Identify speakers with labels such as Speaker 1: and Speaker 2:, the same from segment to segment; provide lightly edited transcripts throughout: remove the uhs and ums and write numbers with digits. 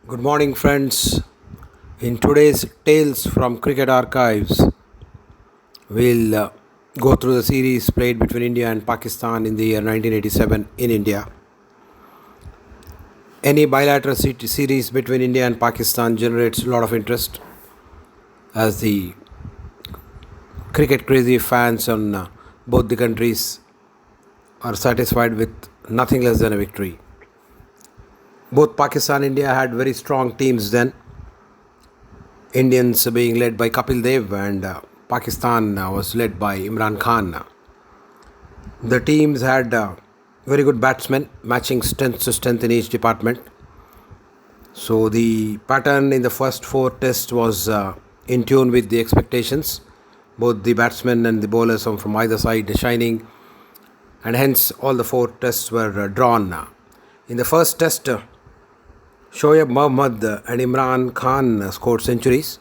Speaker 1: Good morning, friends. In today's Tales from Cricket Archives, we'll go through the series played between India and Pakistan in the year 1987 in India. Any bilateral series between India and Pakistan generates a lot of interest as the cricket crazy fans on both the countries are satisfied with nothing less than a victory. Both Pakistan and India had very strong teams then. Indians being led by Kapil Dev and Pakistan was led by Imran Khan. The teams had very good batsmen matching strength to strength in each department. So the pattern in the first four tests was in tune with the expectations. Both the batsmen and the bowlers from either side shining, and hence all the four tests were drawn. In the first test, Shoaib Mohammad and Imran Khan scored centuries,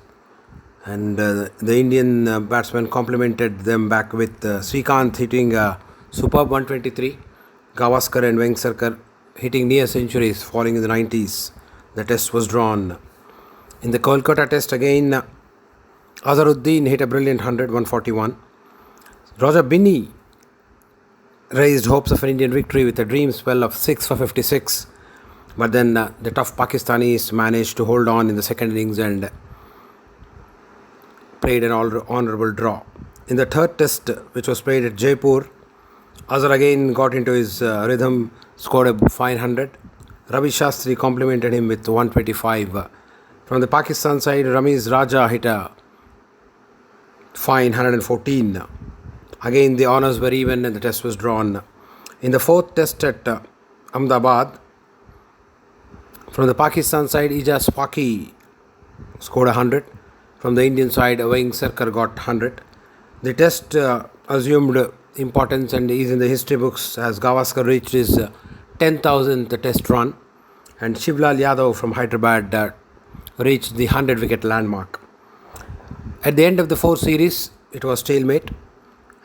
Speaker 1: and the Indian batsmen complemented them back with Srikanth hitting a superb 123, Gavaskar and Vengsarkar hitting near centuries, falling in the 90s. The test was drawn. In the Kolkata test again, Azharuddin hit a brilliant 141. Roger Binney raised hopes of an Indian victory with a dream spell of 6 for 56. But then the tough Pakistanis managed to hold on in the second innings and played an honourable draw. In the third test, which was played at Jaipur, Azhar again got into his rhythm, scored a fine 100. Ravi Shastri complimented him with 125. From the Pakistan side, Ramiz Raja hit a fine 114. Again, the honours were even and the test was drawn. In the fourth test at Ahmedabad, from the Pakistan side, Ijaz Faki scored 100. From the Indian side, Vengsarkar got 100. The test assumed importance and is in the history books as Gavaskar reached his 10,000th test run, and Shivlal Yadav from Hyderabad reached the 100-wicket landmark. At the end of the fourth series, it was stalemate,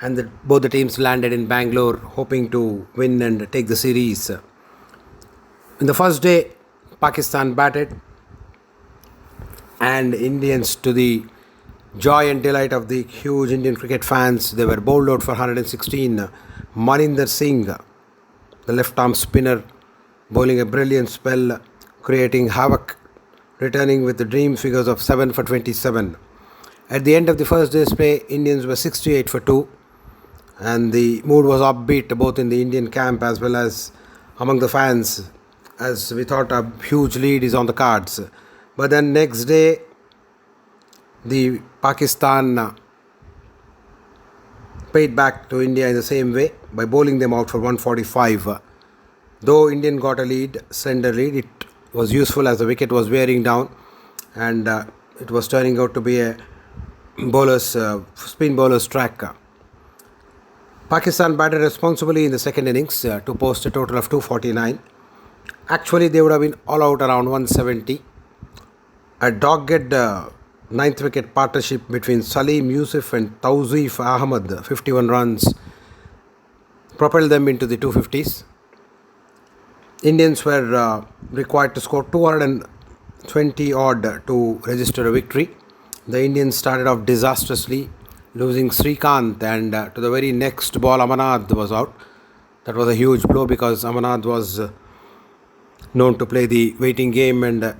Speaker 1: and both the teams landed in Bangalore hoping to win and take the series. In the first day, Pakistan batted, and Indians, to the joy and delight of the huge Indian cricket fans, they were bowled out for 116. Maninder Singh, the left-arm spinner, bowling a brilliant spell, creating havoc, returning with the dream figures of 7 for 27. At the end of the first day's play, Indians were 68 for 2, and the mood was upbeat both in the Indian camp as well as among the fans, as we thought a huge lead is on the cards. But then next day, the Pakistan paid back to India in the same way by bowling them out for 145. Though Indian got a lead, slender lead, it was useful as the wicket was wearing down, and it was turning out to be a spin bowler's track. Pakistan batted responsibly in the second innings to post a total of 249. Actually, they would have been all out around 170. A dogged ninth wicket partnership between Salim Yusuf and Tawzeef Ahmad, 51 runs, propelled them into the 250s. Indians were required to score 220 odd to register a victory. The Indians started off disastrously, losing Srikanth, and to the very next ball, Amanat was out. That was a huge blow because Amanat was known to play the waiting game, and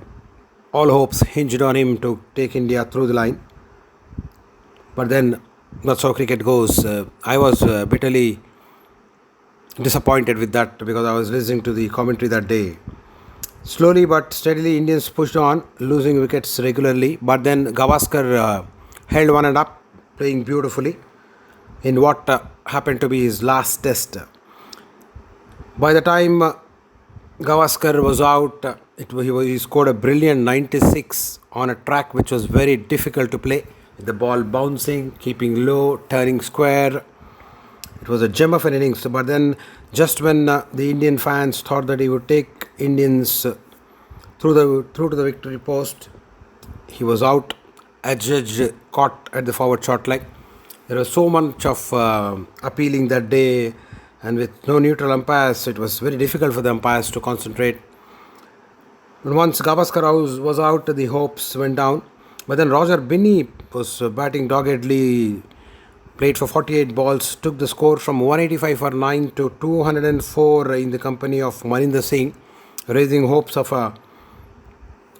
Speaker 1: all hopes hinged on him to take India through the line. But then, that's how cricket goes. I was bitterly disappointed with that because I was listening to the commentary that day. Slowly but steadily, Indians pushed on, losing wickets regularly. But then Gavaskar held one and up, playing beautifully in what happened to be his last test. By the time Gavaskar was out, he scored a brilliant 96 on a track which was very difficult to play. The ball bouncing, keeping low, turning square. It was a gem of an innings. But then, just when the Indian fans thought that he would take Indians through to the victory post, he was out. Edged caught at the forward short leg. There was so much of appealing that day, and with no neutral umpires, it was very difficult for the umpires to concentrate. And once Gavaskar was out, the hopes went down. But then Roger Binney was batting doggedly, played for 48 balls, took the score from 185 for 9 to 204 in the company of Maninder Singh, raising hopes of a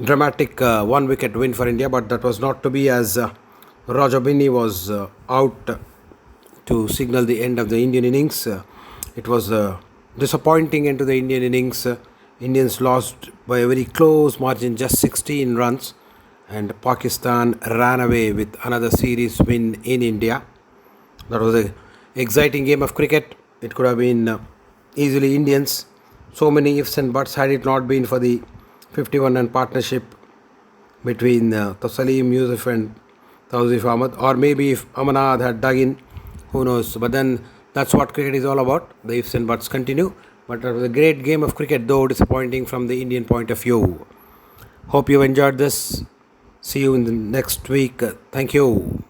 Speaker 1: dramatic one wicket win for India. But that was not to be, as Roger Binney was out to signal the end of the Indian innings. It was disappointing end to the Indian innings. Indians lost by a very close margin, just 16 runs, and Pakistan ran away with another series win in India. That was an exciting game of cricket. It could have been easily Indians. So many ifs and buts had it not been for the 51 run partnership between Tasalim Yusuf and Tawzif Ahmad, or maybe if Amanad had dug in, who knows. But then that's what cricket is all about. The ifs and buts continue. But it was a great game of cricket, though disappointing from the Indian point of view. Hope you enjoyed this. See you in the next week. Thank you.